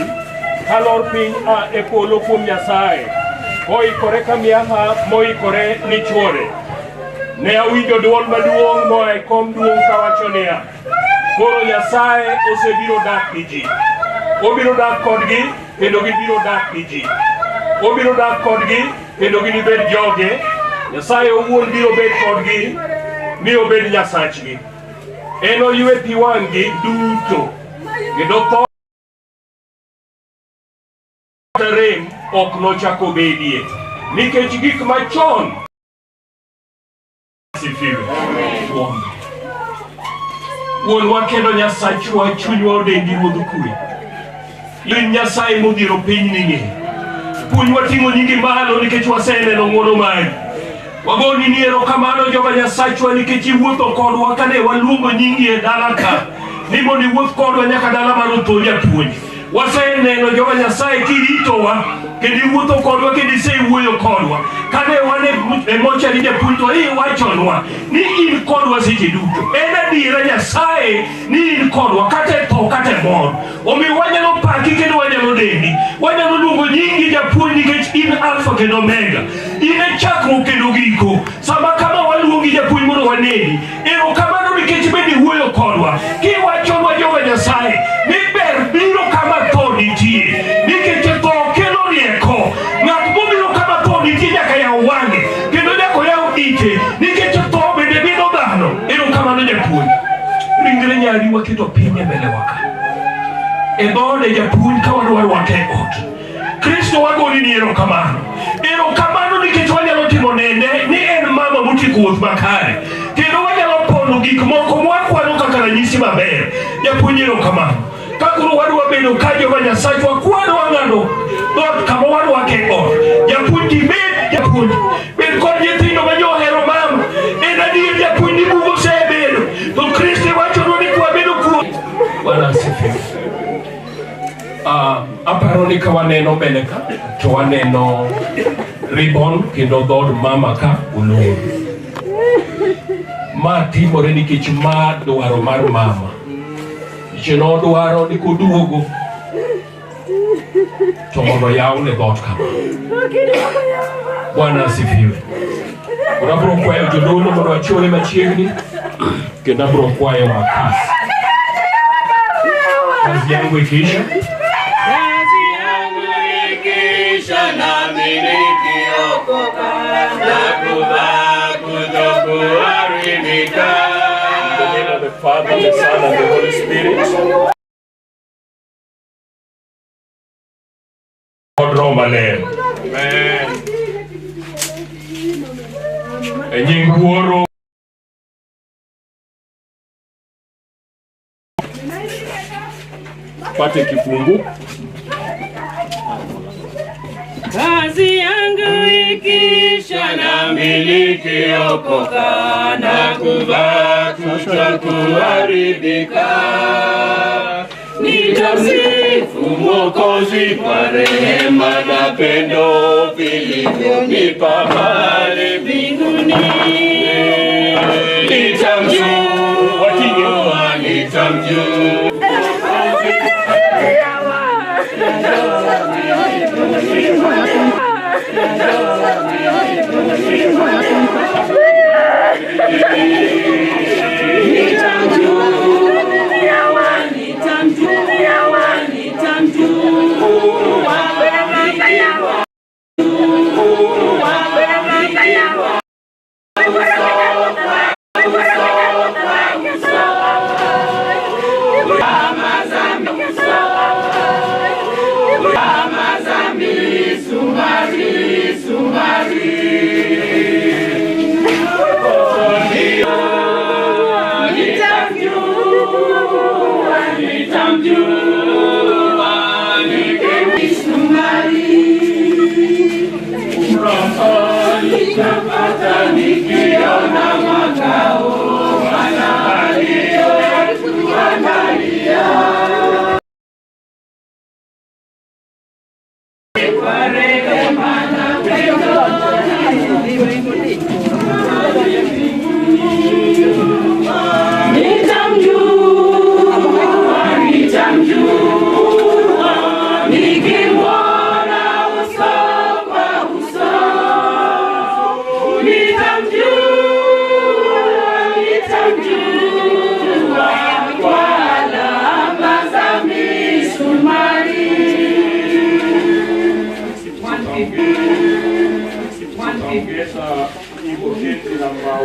kalor piny e polo kuom Nyasaye oikore ka miaha moikore ni chwore. Ne awinjo dwol maduong' moa e kom duong' kawacho niya, koro Nyasaye osebiro dak gi ji. Obiro dak kodgi kendo gibiro dak gi ji. Obiro dak kodgi kendo ginibed joge. Nyasaye owuon biro bet kodgi mi obed Nyasachgi. Enoywe pi wang'gi duto kendo tho rem ok nochako bedie nikech gik machon. Wuonwa kendo Nyasachwa, chunywa odengi ruodh kwe. In Nyasaye modhiero piny ning'e. Puonjwa ting'o nyingi malo nikech waseneno ng'wono mari. Wagoni ni erokamano Jehova Nyasachwa nikech iwuotho kodwa kane waluongo nyingi e dala ka. Ni mondo iwuoth kodwa nyaka dala mar Othoni Japuonj. Waseneno Jehova Nyasaye kiritowa kendo iwuotho kodwa kendo isewuoyo kodwa. Kane wan e mochari Japuonj to iwachonwa ni in kodwa seche duto. En adiera Nyasaye ni in kodwa kata e tho kata e mor. Omiyo wanyalo paki kendo wanyalo dendi. Wanyalo luongo nyingi Japuonj nikech in Alpha kendo Omega. In e chakruok kendo giko. Sama kama waluongi Japuonj mondo waneni. Erokamano nikech bende iwuoyo kodwa. Kiwachonwa Jehova Nyasaye ni ber biro kama tho nitie. Nikech tho kelo rieko. Ng'at mobiro kama tho nitie nyaka yaw wang'e kendo nyaka yaw ite nikech tho bende biro dhano. Erokamano Japuonj. Ringre nyari waketo piny e mbele waka. E dhode Japuonj ka wadwaro wake e ot. Kristo wagoni ni erokamano. Erokamano nikech wanyalo timo nende ni en mama motieko wuoth makare. Kendo wanyalo pono gik moko mwakwano kaka ranyisi maber. Japuonj erokamano. Ka koro wadwa bedo ka Jehova Nyasachwa kwano wang'ado dhoot kama wadwake e ot. Japuonj tibed Japuonj. Bed kod nyithindo ma johero mama. En adier Japuonj ni bugo osebedo. To Kristo wachonwa ni kwabedo kuom. Bwana asifiwe. Aparo ni ka waneno mbele ka to waneno ribbon kendo dhod mama ka olor. Ma timore nikech ma dwaro mar mama. Cheno dwaro ni koduogo to mondo yawne dhot kama. Bwana asifiwe. Abro kwayo jodolo mondo achore machiegni kendo abro kwayo wakas. Kazi yangu ikisha nami nikiokoka na kuvaa kutokuharibika. In the name of the Father, the Son, and the Holy Spirit. God Roma Lamb. Amen. E nying Wuoro pate kifungu. Kazi yangu ikisha nami nikiokoka na kuvaa kutokuharibika. Nitamsifu Mwokozi kwa rehema na pendo vilivyonipa mahali mbinguni. Nitamjua.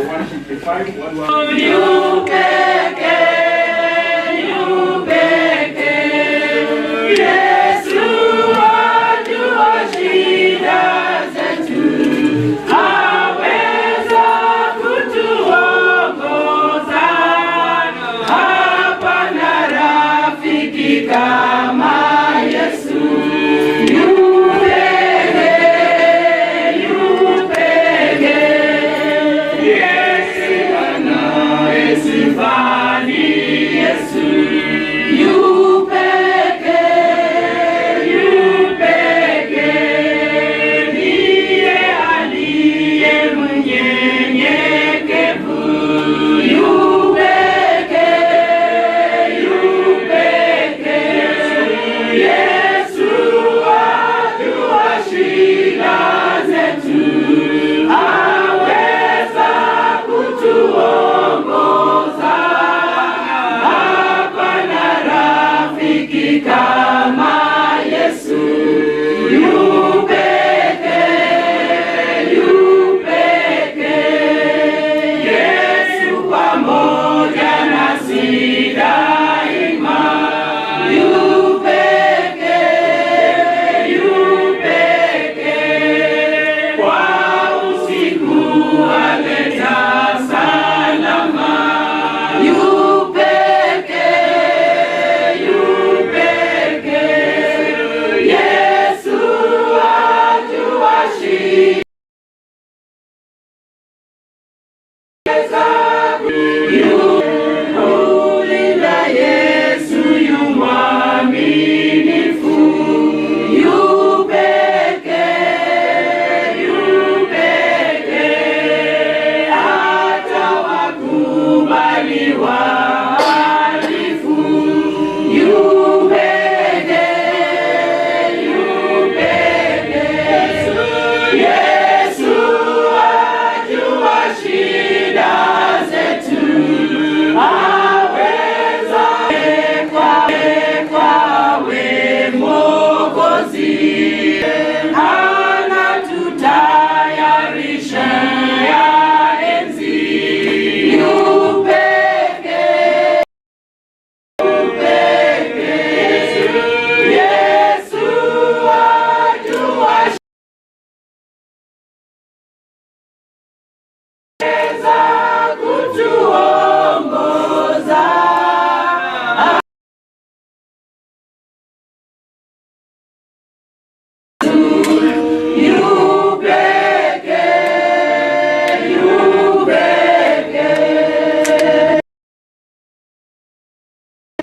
155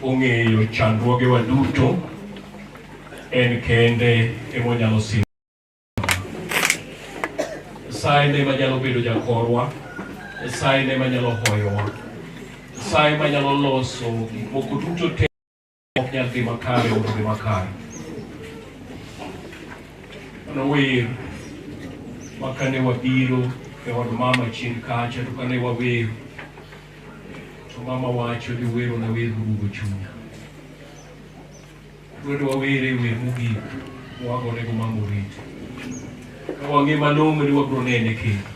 ong'eyo chandruogewa duto, en kende emonyalo siro. Nyasaye ne manyalo bedo jakorwa, Nyasaye ne manyalo hoyowa, Nyasaye manyalo loso gik moko duto te ok nyal dhi makare mondo dhi makare. Ano wer ma kane wabiro e od mama chien kacha, to kane wawer to mama wacho ni wero na wer rugo chunya. Dwede wawere wer mogik wagone go mama oriti. Ka wang'e malong'o ni wabro nene kendo.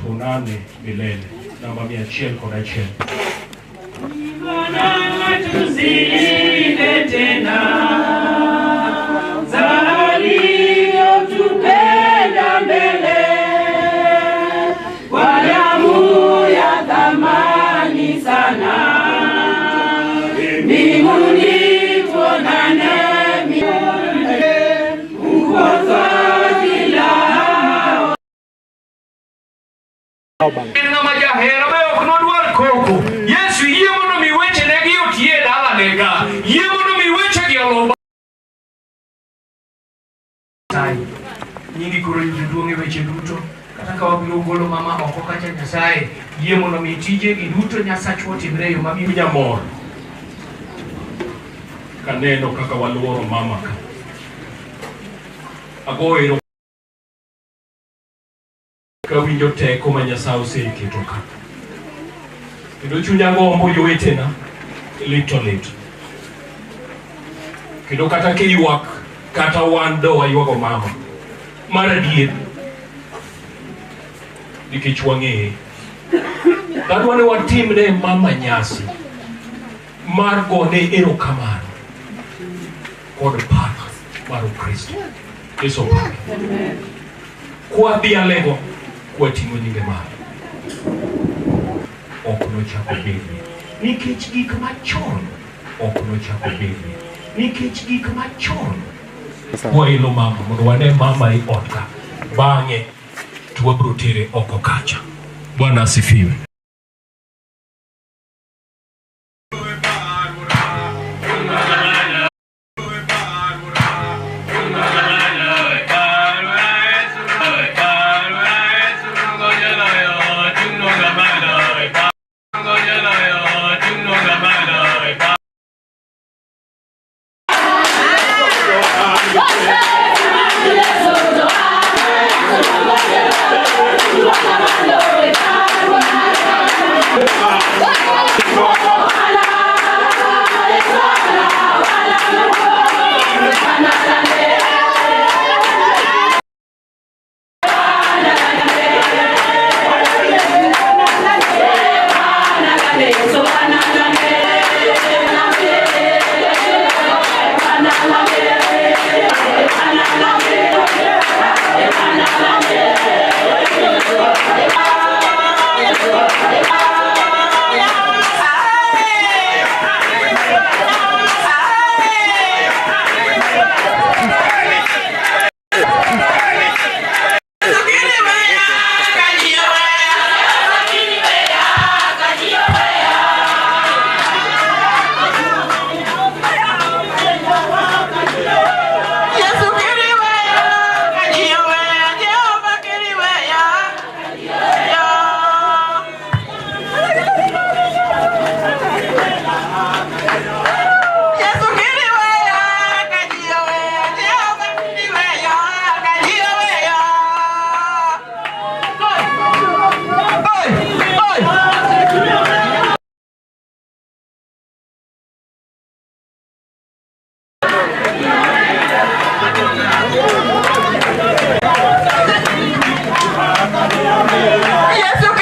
Tuonane milele. Namba 101. Tusinde tena aliyotupenda mbele kwa damu ya thamani sana. Mbinguni tuonane Yesu yie mondo mi weche ne gi otie dala nega. Yie mondo mi weche gi oloba. Nyingi koro duong' e weche duto. Kata ka wabiro golo mama oko kacha Nyasaye, yie mondo mi tije gi duto Nyasaye otimre yo mami nyamor. Kaneno kaka waluoro mama ka. Agoero ka winjo teko ma Nyasaye oseketo ka. Kendo chunya gombo jowetena lito. Kendo kata kiyuak kata wan do wayuago mama. Mar adier nikech wang'eye. Adwa ni watimne mama nyasi mar gone erokamano kod pak mar Kristo. Yesu opaki. Kwa dhialego kwating'o nyinge malo. Ok nochako bedie nikech gik machon. Ok nochako bedie nikech gik machon. Wailo mama mondo wane mama i ot ka. Bang'e to wabiro tere oko kacha. Bwana asifiwe. Yes,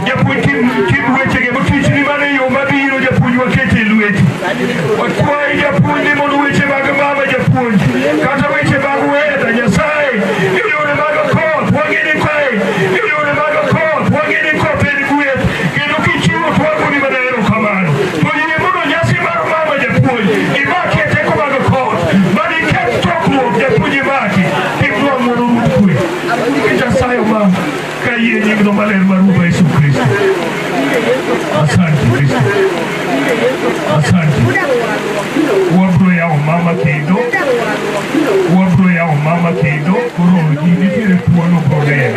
japuonj tim wechege motichni mane yo mabiro japuonj wakete lweti. Wakwayi japuonj ni mondo weche mag mama japuonj kata weche mag wedha Nyasaye yore mag koth wang'eni kae yore mag koth wang'eni koth en gweth kendo kichiwo twagoni manero kamano to yie mondo nyasi mar mama japuonj imakie teko mag koth maniket chokruok japuonj imaki kik nwang'uono ruth kwe Nyasaye omama ka yie nyingno maler mar Ruodhwa Yesu Kristo. Asante Kristo, asante. Wabro yawo mama kendo, wabro yawo mama kendo koro ji nitiere thuolo bro nene.